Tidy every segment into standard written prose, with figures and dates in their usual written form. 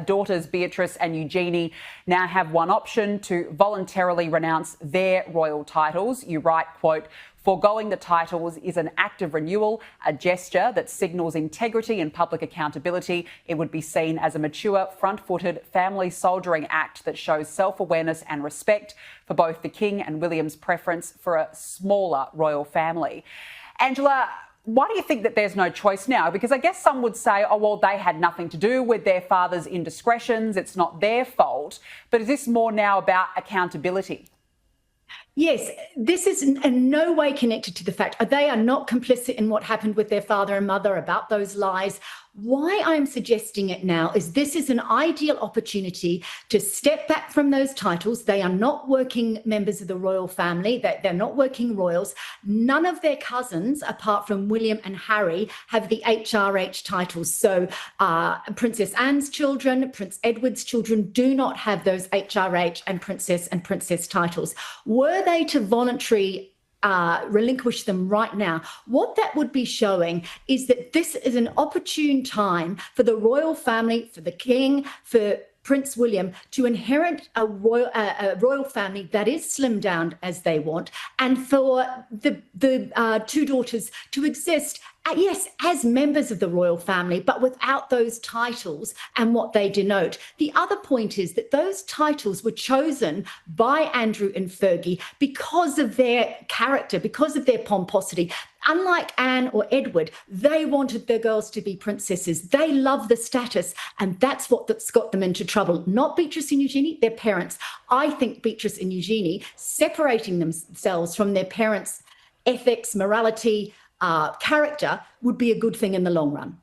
daughters Beatrice and Eugenie now have one option: to voluntarily renounce their royal titles. You write, quote, "Foregoing the titles is an act of renewal, a gesture that signals integrity and public accountability. It would be seen as a mature, front-footed, family soldiering act that shows self-awareness and respect for both the King and William's preference for a smaller royal family." Angela, why do you think that there's no choice now? Because I guess some would say, oh, well, they had nothing to do with their father's indiscretions. It's not their fault. But is this more now about accountability? Yes, this is in no way connected to the fact they are not complicit in what happened with their father and mother about those lies. Why I'm suggesting it now is this is an ideal opportunity to step back from those titles. They are not working members of the royal family. They're not working royals. None of their cousins, apart from William and Harry, have the HRH titles. So Princess Anne's children, Prince Edward's children do not have those HRH and princess titles. Were they to voluntarily relinquish them right now, what that would be showing is that this is an opportune time for the royal family, for the King, for Prince William to inherit a royal family that is slimmed down as they want, and for the two daughters to exist, yes, as members of the royal family, but without those titles and what they denote. The other point is that those titles were chosen by Andrew and Fergie because of their character, because of their pomposity. Unlike Anne or Edward, they wanted their girls to be princesses. They love the status, and that's that's got them into trouble. Not Beatrice and Eugenie, their parents. I think Beatrice and Eugenie separating themselves from their parents' ethics, morality, character would be a good thing in the long run.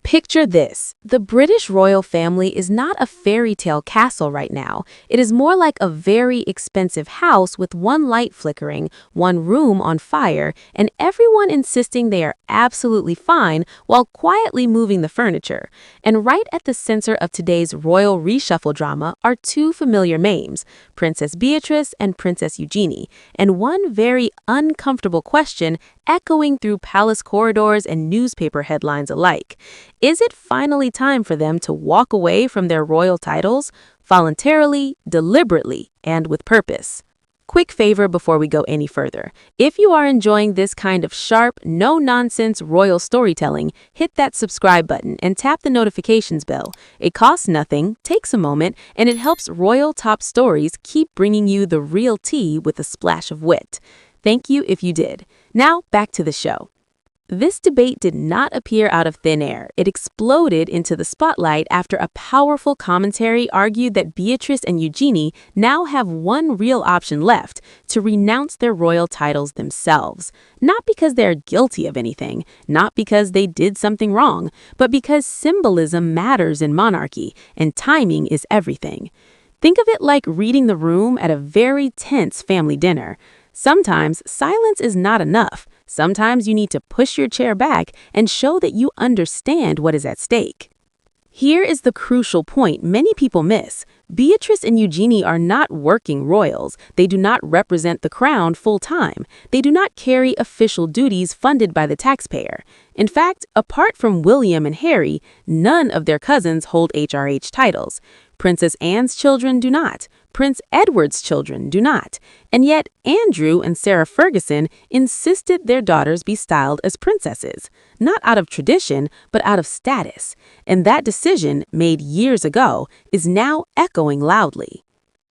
Picture this. The British royal family is not a fairy tale castle right now. It is more like a very expensive house with one light flickering, one room on fire, and everyone insisting they are absolutely fine while quietly moving the furniture. And right at the center of today's royal reshuffle drama are two familiar names, Princess Beatrice and Princess Eugenie, and one very uncomfortable question echoing through palace corridors and newspaper headlines alike. Is it finally time for them to walk away from their royal titles, voluntarily, deliberately, and with purpose? Quick favor before we go any further. If you are enjoying this kind of sharp, no-nonsense royal storytelling, hit that subscribe button and tap the notifications bell. It costs nothing, takes a moment, and it helps Royal Top Stories keep bringing you the real tea with a splash of wit. Thank you if you did. Now, back to the show. This debate did not appear out of thin air. It exploded into the spotlight after a powerful commentary argued that Beatrice and Eugenie now have one real option left: to renounce their royal titles themselves. Not because they are guilty of anything, not because they did something wrong, but because symbolism matters in monarchy, and timing is everything. Think of it like reading the room at a very tense family dinner. Sometimes silence is not enough. Sometimes you need to push your chair back and show that you understand what is at stake. Here is the crucial point many people miss. Beatrice and Eugenie are not working royals. They do not represent the crown full-time. They do not carry official duties funded by the taxpayer. In fact, apart from William and Harry, none of their cousins hold HRH titles. Princess Anne's children do not. Prince Edward's children do not. And yet, Andrew and Sarah Ferguson insisted their daughters be styled as princesses, not out of tradition, but out of status. And that decision, made years ago, is now echoing loudly.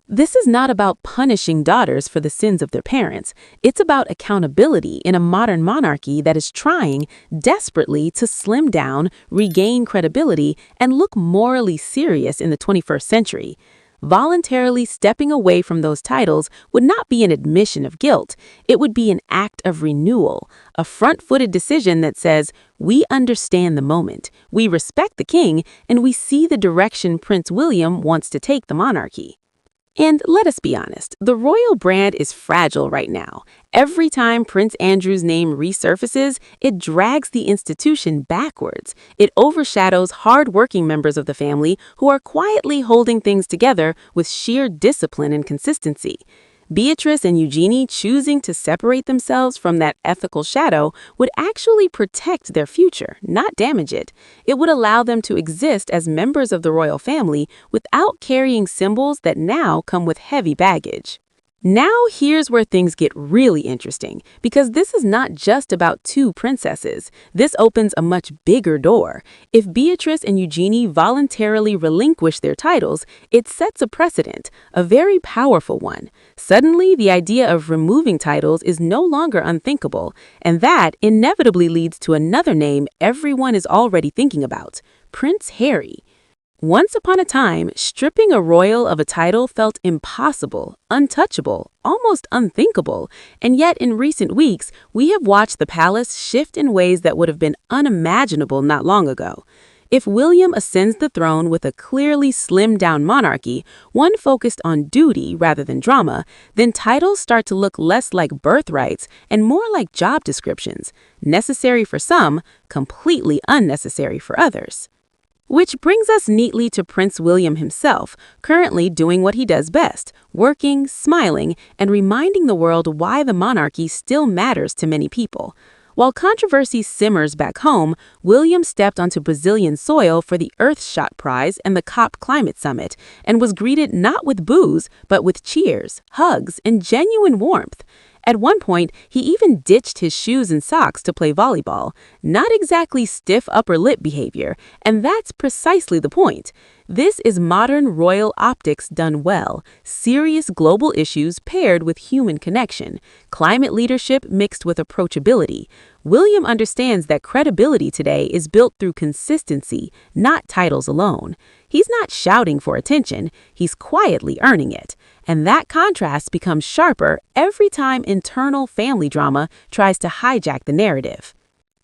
This is not about punishing daughters for the sins of their parents. It's about accountability in a modern monarchy that is trying desperately to slim down, regain credibility, and look morally serious in the 21st century. Voluntarily stepping away from those titles would not be an admission of guilt. It would be an act of renewal, a front-footed decision that says, we understand the moment, we respect the king, and we see the direction Prince William wants to take the monarchy. And let us be honest, the royal brand is fragile right now. Every time Prince Andrew's name resurfaces, it drags the institution backwards. It overshadows hard-working members of the family who are quietly holding things together with sheer discipline and consistency. Beatrice and Eugenie choosing to separate themselves from that ethical shadow would actually protect their future, not damage it. It would allow them to exist as members of the royal family without carrying symbols that now come with heavy baggage. Now here's where things get really interesting, because this is not just about two princesses. This opens a much bigger door. If Beatrice and Eugenie voluntarily relinquish their titles, it sets a precedent, a very powerful one. Suddenly, the idea of removing titles is no longer unthinkable, and that inevitably leads to another name everyone is already thinking about: Prince Harry. Once upon a time, stripping a royal of a title felt impossible, untouchable, almost unthinkable, and yet in recent weeks, we have watched the palace shift in ways that would have been unimaginable not long ago. If William ascends the throne with a clearly slimmed-down monarchy, one focused on duty rather than drama, then titles start to look less like birthrights and more like job descriptions, necessary for some, completely unnecessary for others. Which brings us neatly to Prince William himself, currently doing what he does best, working, smiling, and reminding the world why the monarchy still matters to many people. While controversy simmers back home, William stepped onto Brazilian soil for the Earthshot Prize and the COP Climate Summit, and was greeted not with boos, but with cheers, hugs, and genuine warmth. At one point, he even ditched his shoes and socks to play volleyball. Not exactly stiff upper lip behavior, and that's precisely the point. This is modern royal optics done well, serious global issues paired with human connection, climate leadership mixed with approachability. William understands that credibility today is built through consistency, not titles alone. He's not shouting for attention, he's quietly earning it. And that contrast becomes sharper every time internal family drama tries to hijack the narrative.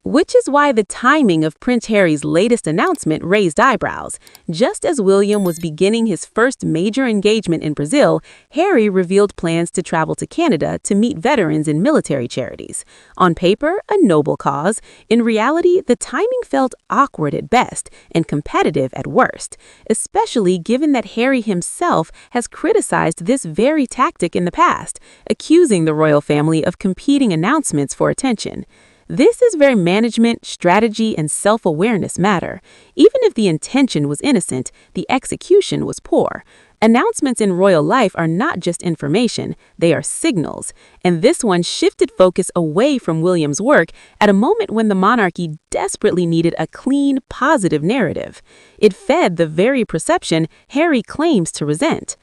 Which is why the timing of Prince Harry's latest announcement raised eyebrows. Just as William was beginning his first major engagement in Brazil, Harry revealed plans to travel to Canada to meet veterans in military charities. On paper, a noble cause. In reality, the timing felt awkward at best and competitive at worst, especially given that Harry himself has criticized this very tactic in the past, accusing the royal family of competing announcements for attention. This is where management, strategy, and self-awareness matter. Even if the intention was innocent, the execution was poor. Announcements in royal life are not just information, they are signals. And this one shifted focus away from William's work at a moment when the monarchy desperately needed a clean, positive narrative. It fed the very perception Harry claims to resent.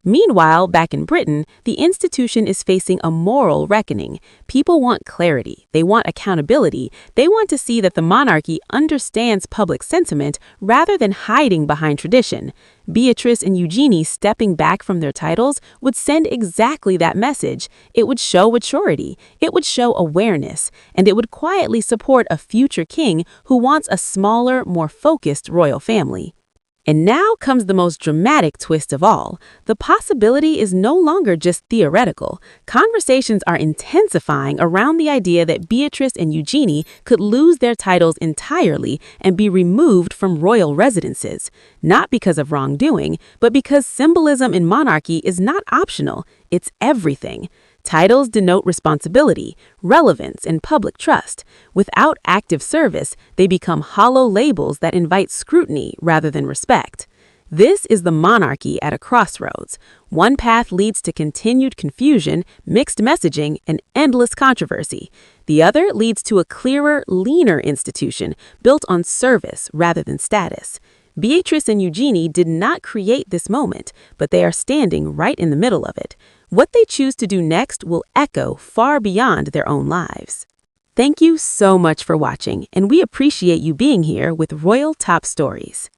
Meanwhile, back in Britain, the institution is facing a moral reckoning. People want clarity, they want accountability, they want to see that the monarchy understands public sentiment rather than hiding behind tradition. Beatrice and Eugenie stepping back from their titles would send exactly that message. It would show maturity, it would show awareness, and it would quietly support a future king who wants a smaller, more focused royal family. And now comes the most dramatic twist of all. The possibility is no longer just theoretical. Conversations are intensifying around the idea that Beatrice and Eugenie could lose their titles entirely and be removed from royal residences. Not because of wrongdoing, but because symbolism in monarchy is not optional, it's everything. Titles denote responsibility, relevance, and public trust. Without active service, they become hollow labels that invite scrutiny rather than respect. This is the monarchy at a crossroads. One path leads to continued confusion, mixed messaging, and endless controversy. The other leads to a clearer, leaner institution built on service rather than status. Beatrice and Eugenie did not create this moment, but they are standing right in the middle of it. What they choose to do next will echo far beyond their own lives. Thank you so much for watching, and we appreciate you being here with Royal Top Stories.